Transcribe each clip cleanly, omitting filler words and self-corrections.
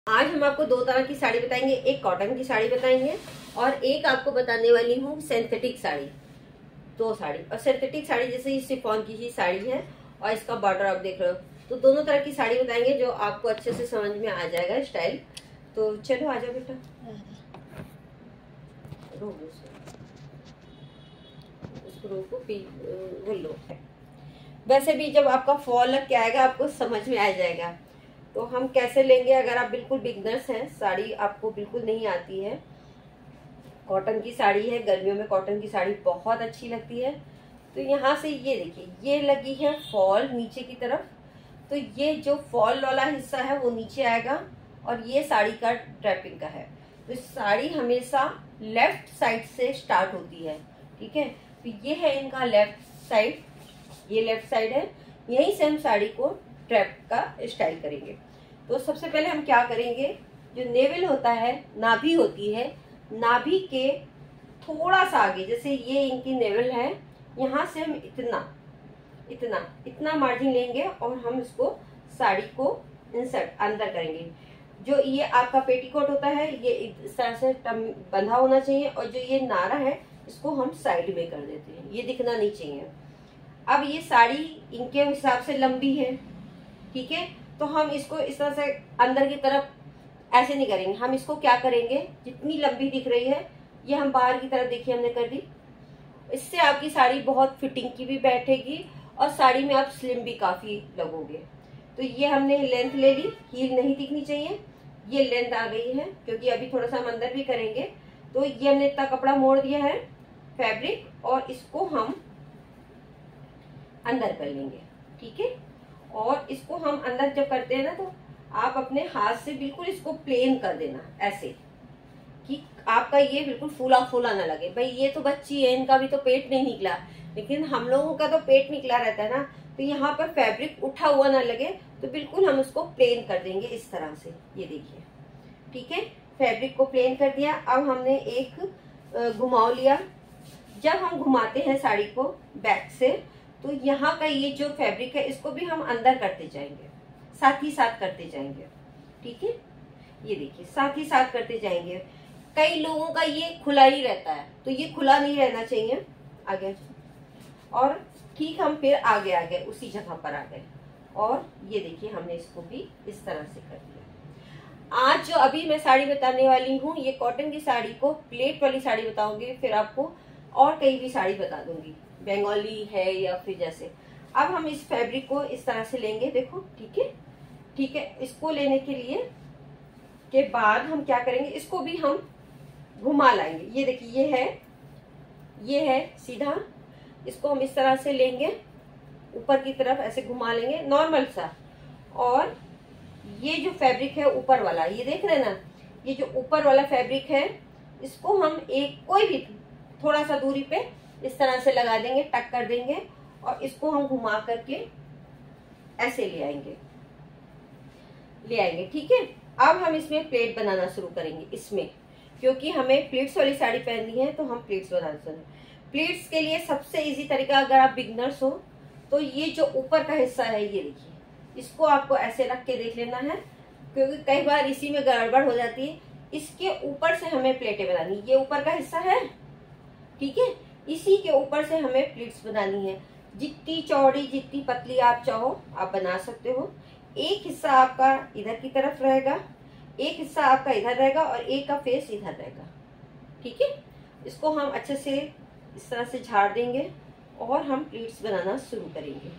आज हम आपको दो तरह की साड़ी बताएंगे, एक कॉटन की साड़ी बताएंगे और एक आपको बताने वाली हूँ सिंथेटिक साड़ी। दो साड़ी, और सिंथेटिक साड़ी जैसे ये शिफॉन की ही साड़ी है और इसका बॉर्डर आप देख रहे हो। तो दोनों तरह की साड़ी बताएंगे जो आपको अच्छे से समझ में आ जाएगा स्टाइल। तो चलो आ जाओ बेटा, वो लो। वैसे भी जब आपका फॉल लग के आएगा आपको समझ में आ जाएगा। तो हम कैसे लेंगे, अगर आप बिल्कुल बिगनर्स हैं, साड़ी आपको बिल्कुल नहीं आती है, कॉटन की साड़ी है, गर्मियों में कॉटन की साड़ी बहुत अच्छी लगती है। तो यहाँ से ये देखिए, ये लगी है फॉल नीचे की तरफ, तो ये जो फॉल वाला हिस्सा है वो नीचे आएगा और ये साड़ी का ड्रैपिंग का है। तो साड़ी हमेशा लेफ्ट साइड से स्टार्ट होती है, ठीक है। तो ये है इनका लेफ्ट साइड, ये लेफ्ट साइड है, यहीं से हम साड़ी को ड्रैप का स्टाइल करेंगे। तो सबसे पहले हम क्या करेंगे, जो नेवल होता है, नाभि होती है, नाभि के थोड़ा सा आगे, जैसे ये इनकी नेवल है, यहाँ से हम इतना इतना इतना मार्जिन लेंगे और हम इसको साड़ी को इंसर्ट अंदर करेंगे। जो ये आपका पेटीकोट होता है ये इस तरह से बंधा होना चाहिए और जो ये नारा है इसको हम साइड में कर देते हैं, ये दिखना नहीं चाहिए। अब ये साड़ी इनके हिसाब से लंबी है, ठीक है, तो हम इसको इस तरह से अंदर की तरफ ऐसे नहीं करेंगे। हम इसको क्या करेंगे, जितनी लंबी दिख रही है ये हम बाहर की तरफ, देखिए हमने कर दी। इससे आपकी साड़ी बहुत फिटिंग की भी बैठेगी और साड़ी में आप स्लिम भी काफी लगोगे। तो ये हमने लेंथ ले ली, हील नहीं दिखनी चाहिए, ये लेंथ आ गई है क्योंकि अभी थोड़ा सा हम अंदर भी करेंगे। तो ये हमने इतना कपड़ा मोड़ दिया है फैब्रिक, और इसको हम अंदर कर लेंगे, ठीक है। और इसको हम अंदर जब करते हैं ना, तो आप अपने हाथ से बिल्कुल इसको प्लेन कर देना, ऐसे कि आपका ये बिल्कुल फूला फूला ना लगे। भाई ये तो बच्ची है, इनका भी तो पेट नहीं निकला, लेकिन हम लोगों का तो पेट निकला रहता है ना, तो यहाँ पर फैब्रिक उठा हुआ ना लगे, तो बिल्कुल हम उसको प्लेन कर देंगे इस तरह से। ये देखिए, ठीक है, फैब्रिक को प्लेन कर दिया। अब हमने एक घुमाव लिया। जब हम घुमाते हैं साड़ी को बैक से, तो यहाँ का ये जो फैब्रिक है इसको भी हम अंदर करते जाएंगे, साथ ही साथ करते जाएंगे, ठीक है। ये देखिए, साथ ही साथ करते जाएंगे। कई लोगों का ये खुला ही रहता है, तो ये खुला नहीं रहना चाहिए। आगे, और ठीक हम फिर आगे आ गए, उसी जगह पर आ गए, और ये देखिए हमने इसको भी इस तरह से कर दिया। आज जो अभी मैं साड़ी बताने वाली हूँ, ये कॉटन की साड़ी को प्लेट वाली साड़ी बताऊंगी, फिर आपको और कई भी साड़ी बता दूंगी, बंगाली है या फिर जैसे। अब हम इस फैब्रिक को इस तरह से लेंगे, देखो, ठीक है, ठीक है। इसको लेने के लिए के बाद हम क्या करेंगे, इसको भी हम घुमा लाएंगे। ये देखिए, ये है सीधा, इसको हम इस तरह से लेंगे, ऊपर की तरफ ऐसे घुमा लेंगे नॉर्मल सा। और ये जो फैब्रिक है ऊपर वाला, ये देख रहे हैं ना, ये जो ऊपर वाला फैब्रिक है, इसको हम एक कोई भी थोड़ा सा दूरी पे इस तरह से लगा देंगे, टक कर देंगे, और इसको हम घुमा करके ऐसे ले आएंगे, ठीक है। अब हम इसमें प्लेट बनाना शुरू करेंगे इसमें, क्योंकि हमें प्लेट्स वाली साड़ी पहननी है, तो हम प्लेट्स बनाना शुरू। प्लेट्स के लिए सबसे इजी तरीका, अगर आप बिगनर्स हो, तो ये जो ऊपर का हिस्सा है, ये देखिए, इसको आपको ऐसे रख के देख लेना है, क्योंकि कई बार इसी में गड़बड़ हो जाती है। इसके ऊपर से हमें प्लेटें बनानी, ये ऊपर का हिस्सा है, ठीक है, इसी के ऊपर से हमें प्लेट्स बनानी है। जितनी चौड़ी जितनी पतली आप चाहो आप बना सकते हो। एक हिस्सा आपका इधर की तरफ रहेगा, एक हिस्सा आपका इधर रहेगा, और एक का फेस इधर रहेगा, ठीक है। इसको हम अच्छे से इस तरह से झाड़ देंगे और हम प्लेट्स बनाना शुरू करेंगे।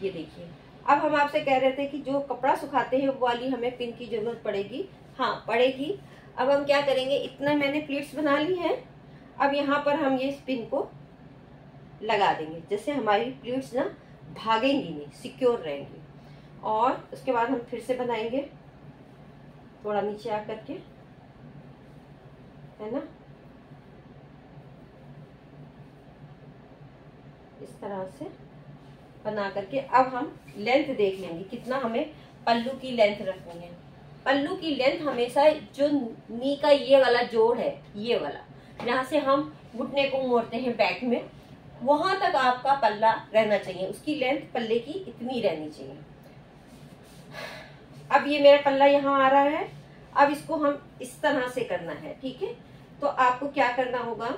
ये देखिए, अब हम आपसे कह रहे थे कि जो कपड़ा सुखाते हैं वो वाली हमें पिन की जरूरत पड़ेगी, हाँ पड़ेगी। अब हम क्या करेंगे, इतना मैंने प्लेट्स बना ली है, अब यहाँ पर हम ये पिन को लगा देंगे, जैसे हमारी प्लेट्स ना भागेंगी नहीं, सिक्योर रहेंगी। और उसके बाद हम फिर से बनाएंगे, थोड़ा नीचे आ करके, है ना, इस तरह से बना करके। अब हम लेंथ देख लेंगे कितना हमें पल्लू की लेंथ रखनी है। पल्लू की लेंथ हमेशा जो नी का ये वाला जोड़ है, ये वाला, जहाँ से हम घुटने को मोड़ते हैं बैक में, वहां तक आपका पल्ला रहना चाहिए, उसकी लेंथ पल्ले की इतनी रहनी चाहिए। अब ये मेरा पल्ला यहाँ आ रहा है, अब इसको हम इस तरह से करना है, ठीक है। तो आपको क्या करना होगा,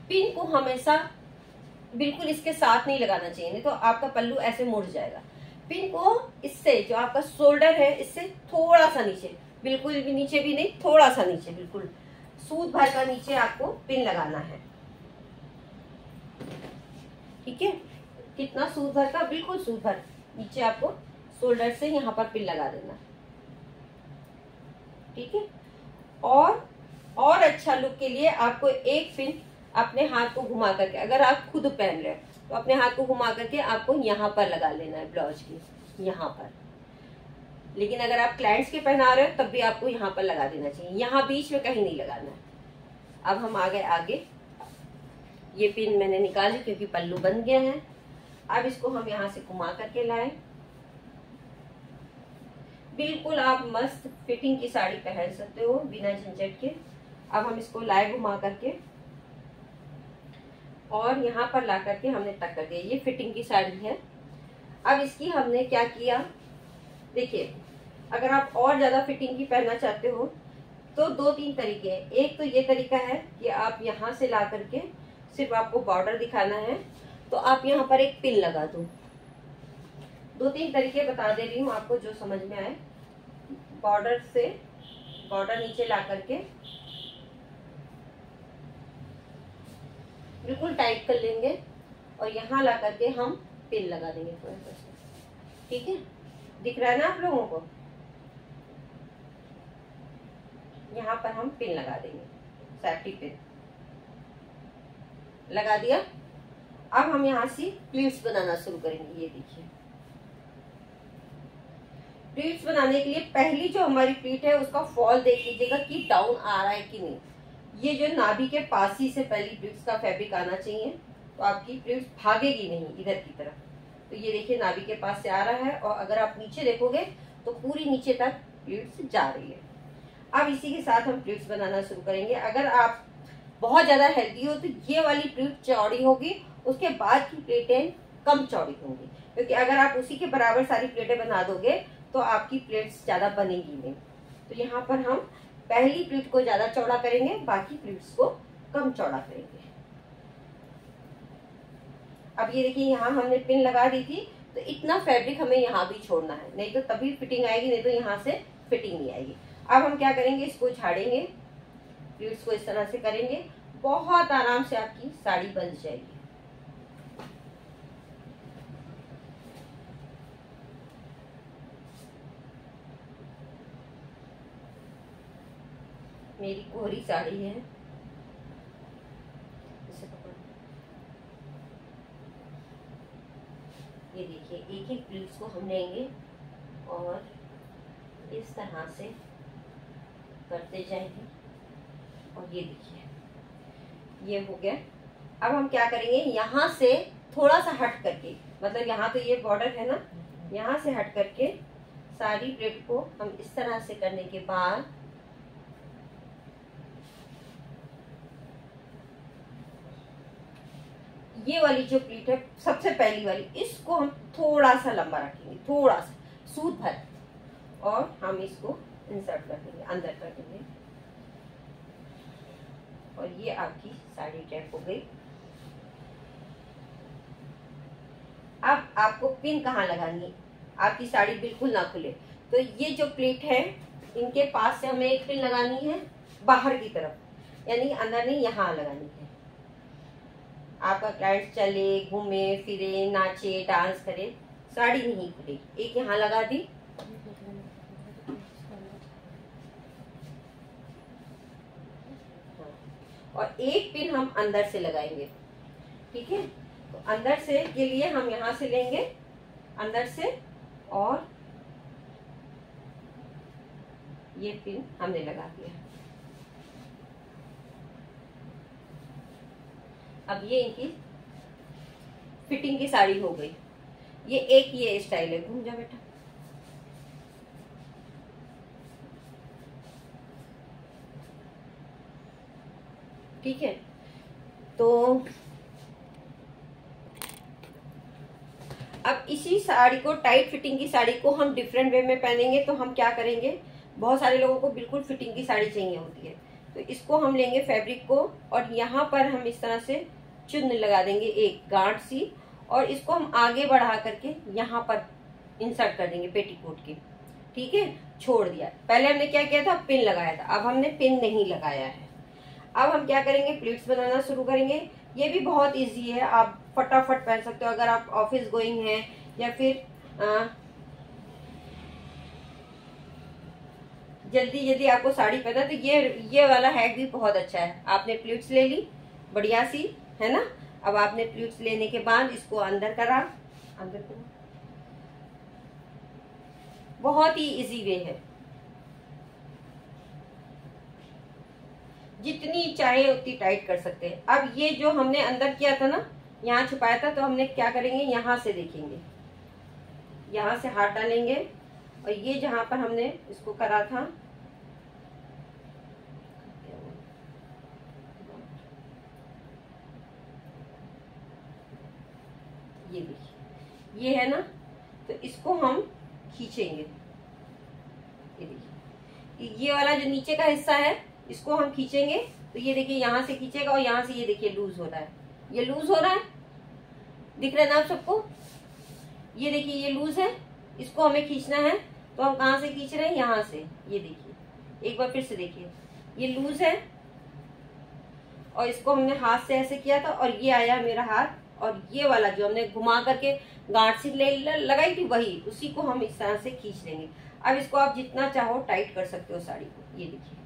पिन को हमेशा बिल्कुल इसके साथ नहीं लगाना चाहिए, नहीं तो आपका पल्लू ऐसे मुड़ जाएगा। पिन को इससे जो आपका शोल्डर है इससे थोड़ा सा नीचे, बिल्कुल भी नीचे भी नहीं, थोड़ा सा नीचे, बिल्कुल सूत भर का नीचे आपको पिन लगाना है, ठीक है। कितना सूत भर का, बिल्कुल सूत भर नीचे आपको शोल्डर से यहाँ पर पिन लगा देना, ठीक है। और अच्छा लुक के लिए आपको एक पिन अपने हाथ को घुमा करके, अगर आप खुद पहन रहे हो तो अपने हाथ को घुमा करके आपको यहाँ पर लगा लेना है, ब्लाउज की यहाँ पर। लेकिन अगर आप क्लाइंट्स के पहना रहे हो तब भी आपको यहाँ पर लगा देना चाहिए, यहाँ बीच में कहीं नहीं लगाना है। अब हम आ गए आगे, ये पिन मैंने निकाली क्योंकि पल्लू बन गया है। अब इसको हम यहाँ से घुमा करके लाए, बिल्कुल आप मस्त फिटिंग की साड़ी पहन सकते हो बिना झंझट के। अब हम इसको लाए घुमा करके और यहाँ पर ला करके हमने टक कर दिया, ये फिटिंग की साड़ी है। अब इसकी हमने क्या किया, देखिए अगर आप और ज्यादा फिटिंग की पहनना चाहते हो तो 2-3 तरीके हैं। एक तो ये तरीका है कि आप यहाँ से ला करके सिर्फ आपको बॉर्डर दिखाना है तो आप यहाँ पर एक पिन लगा दो। 2-3 तरीके बता दे रही हूँ आपको जो समझ में आए। बॉर्डर से बॉर्डर नीचे ला करके बिल्कुल टाइट कर लेंगे और यहाँ ला करके हम पिन लगा देंगे थोड़ा सा, ठीक है। दिख रहा है ना आप लोगों को, यहाँ पर हम पिन लगा देंगे, सेफ्टी पिन लगा दिया। अब हम यहाँ से प्लीट्स बनाना शुरू करेंगे। ये देखिए, प्लीट्स बनाने के लिए पहली जो हमारी प्लीट है उसका फॉल देख लीजिएगा कि डाउन आ रहा है कि नहीं। ये जो नाभि के पास ही से पहली प्लीट्स का फैब्रिक आना चाहिए, तो आपकी प्लीट्स भागेगी नहीं इधर की तरफ। तो ये देखिए नाभि के पास से आ रहा है और अगर आप नीचे देखोगे तो पूरी नीचे तक प्लीट्स जा रही है। अब इसी के साथ हम प्लीट्स बनाना शुरू करेंगे। अगर आप बहुत ज्यादा हेल्दी हो तो ये वाली प्लीट चौड़ी होगी, उसके बाद की प्लेटें कम चौड़ी होंगी, क्योंकि अगर आप उसी के बराबर सारी प्लेटें बना दोगे तो आपकी प्लेट्स ज्यादा बनेगी नहीं। तो यहाँ पर हम पहली प्लीट को ज्यादा चौड़ा करेंगे, बाकी प्लीट्स को कम चौड़ा करेंगे। अब ये देखिए यहाँ हमने पिन लगा दी थी, तो इतना फैब्रिक हमें यहाँ भी छोड़ना है, नहीं तो तभी फिटिंग आएगी, नहीं तो यहाँ से फिटिंग नहीं आएगी। अब हम क्या करेंगे, इसको झाड़ेंगे, प्लीट्स को इस तरह से करेंगे, बहुत आराम से आपकी साड़ी बन जाएगी। मेरी कोरी साड़ी है, इसे पकड़ो। ये देखिए एक एक प्लीट्स को हम लेंगे और इस तरह से करते जाएंगे। और ये देखिए ये हो गया। अब हम क्या करेंगे, यहाँ से थोड़ा सा हट करके, मतलब यहाँ तो ये बॉर्डर है ना, यहाँ से हट करके सारी प्लेट को हम इस तरह से करने के बाद ये वाली जो प्लीट है सबसे पहली वाली, इसको हम थोड़ा सा लंबा रखेंगे, थोड़ा सा सूत भर, और हम इसको इंसर्ट कर देंगे, अंदर कर देंगे। और ये आपकी साड़ी टैप हो गई। अब आपको पिन कहाँ लगानी है, आपकी साड़ी बिल्कुल ना खुले, तो ये जो प्लीट है इनके पास से हमें एक पिन लगानी है बाहर की तरफ, यानी अंदर नहीं, यहाँ लगानी है। आपका क्लाइंट चले घूमे फिरे नाचे डांस करे, साड़ी नहीं खुलेगी। एक यहाँ लगा दी, और एक पिन हम अंदर से लगाएंगे, ठीक है। तो अंदर से के लिए हम यहाँ से लेंगे अंदर से, और ये पिन हमने लगा दिया। अब ये इनकी फिटिंग की साड़ी हो गई। ये एक ये स्टाइल है, घूम जा बेटा। ठीक है, तो अब इसी साड़ी को, टाइट फिटिंग की साड़ी को हम डिफरेंट वे में पहनेंगे। तो हम क्या करेंगे, बहुत सारे लोगों को बिल्कुल फिटिंग की साड़ी चाहिए होती है। तो इसको हम लेंगे फैब्रिक को और यहाँ पर हम इस तरह से चुन लगा देंगे एक गांठ सी, और इसको हम आगे बढ़ा करके यहाँ पर इंसर्ट कर देंगे पेटीकोट की। ठीक है, छोड़ दिया। पहले हमने क्या किया था, पिन लगाया था, अब हमने पिन नहीं लगाया है। अब हम क्या करेंगे, प्लीट्स बनाना शुरू करेंगे। ये भी बहुत इजी है, आप फटाफट पहन सकते हो। अगर आप ऑफिस गोइंग हैं या फिर जल्दी जल्दी आपको साड़ी पहना, तो ये वाला हैक भी बहुत अच्छा है। आपने प्लीट्स ले ली बढ़िया सी, है ना। अब आपने प्लीट्स लेने के बाद इसको अंदर करा, बहुत ही इजी वे है, जितनी चाहे उतनी टाइट कर सकते हैं। अब ये जो हमने अंदर किया था ना, यहाँ छुपाया था, तो हमने क्या करेंगे, यहाँ से देखेंगे, यहाँ से हाथ डालेंगे और ये जहां पर हमने इसको करा था, ये देखिए, ये है ना, तो इसको हम खींचेंगे। ये देखिए, ये वाला जो नीचे का हिस्सा है इसको हम खींचेंगे, तो ये देखिए यहाँ से खींचेगा और यहाँ से ये देखिए लूज हो रहा है, ये लूज हो रहा है, दिख रहा है ना आप सबको। ये देखिए ये लूज है, इसको हमें खींचना है, तो हम कहाँ से खींच रहे हैं, यहाँ से। ये देखिए, एक बार फिर से देखिए, ये लूज है और इसको हमने हाथ से ऐसे किया था और ये आया मेरा हाथ, और ये वाला जो हमने घुमा करके गांठ सी लगाई थी, वही उसी को हम इस तरह से खींच लेंगे। अब इसको आप जितना चाहो टाइट कर सकते हो साड़ी को। ये देखिए,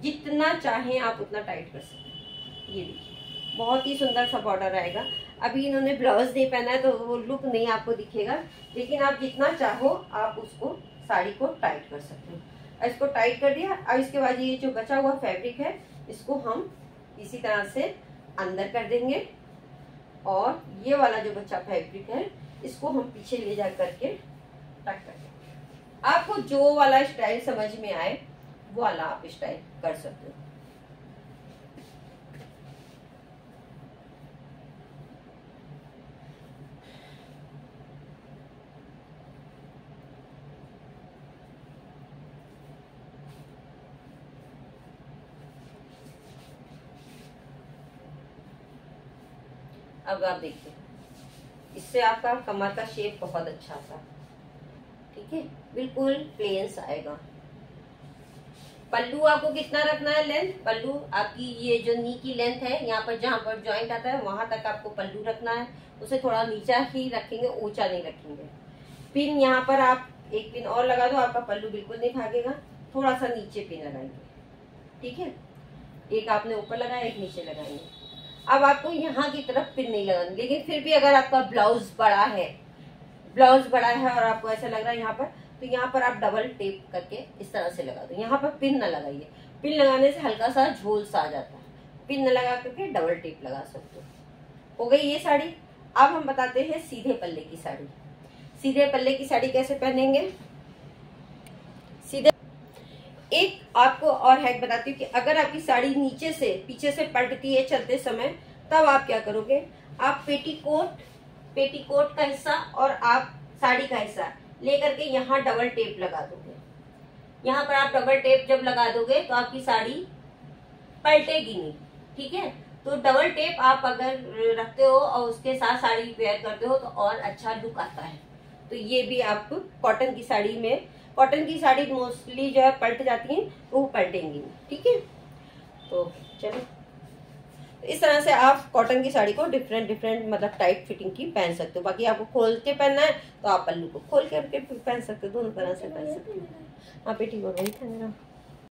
जितना चाहें आप उतना टाइट कर सकते हो। ये देखिए, बहुत ही सुंदर सा बॉर्डर आएगा। अभी इन्होंने ब्लाउज नहीं पहना है तो वो लुक नहीं आपको दिखेगा, लेकिन आप जितना चाहो आप उसको साड़ी को टाइट कर सकते हो। इसको टाइट कर दिया। अब इसके बाद ये जो बचा हुआ फैब्रिक है इसको हम इसी तरह से अंदर कर देंगे, और ये वाला जो बचा फैब्रिक है इसको हम पीछे ले जा करके टक कर देंगे। आपको जो वाला स्टाइल समझ में आए वो वाला आप स्टाइल कर सकते हो। अब आप देखिए, इससे आपका कमर का शेप बहुत अच्छा सा, ठीक है, बिल्कुल प्लेन आएगा। पल्लू आपको कितना रखना है लेंथ, पल्लू आपकी ये जो नी की लेंथ है, यहाँ पर जहां पर जॉइंट आता है वहां तक आपको पल्लू रखना है। उसे थोड़ा नीचा ही रखेंगे, ऊंचा नहीं रखेंगे। पिन यहाँ पर आप एक पिन और लगा दो, आपका पल्लू बिल्कुल नहीं भागेगा। थोड़ा सा नीचे पिन लगाएंगे, ठीक है, एक आपने ऊपर लगाया, एक नीचे लगाएंगे। अब आपको यहाँ की तरफ पिन नहीं लगानी, लेकिन फिर भी अगर आपका ब्लाउज बड़ा है और आपको ऐसा लग रहा है यहाँ पर, तो यहाँ पर आप डबल टेप करके इस तरह से लगा दो। यहाँ पर पिन न लगाइए, पिन लगाने से हल्का सा झोल सा आ जाता है। पिन न लगा करके डबल टेप लगा सकते हो गई ये साड़ी। अब हम बताते हैं सीधे पल्ले की साड़ी। सीधे पल्ले की साड़ी कैसे पहनेंगे। सीधे एक आपको और हैक बताती हूँ कि अगर आपकी साड़ी नीचे से पीछे से पलटती है चलते समय, तब आप क्या करोगे, आप पेटीकोट का हिस्सा और आप साड़ी का हिस्सा लेकर के यहाँ डबल टेप लगा दोगे। यहाँ पर आप डबल टेप जब लगा दोगे तो आपकी साड़ी पलटेगी नहीं, ठीक है। तो डबल टेप आप अगर रखते हो और उसके साथ साड़ी वेयर करते हो तो और अच्छा लुक आता है। तो ये भी आप कॉटन की साड़ी में, कॉटन की साड़ी मोस्टली जो है पलट जाती है, तो वो पलटेंगी नहीं, ठीक है। तो चलो, इस तरह से आप कॉटन की साड़ी को डिफरेंट मतलब टाइट फिटिंग की पहन सकते हो। बाकी आपको खोल के पहनना है तो आप पल्लू को खोल करके पहन सकते हो, दोनों तरह से पहन सकते हो। हाँ, पेटीकोट वही था मेरा।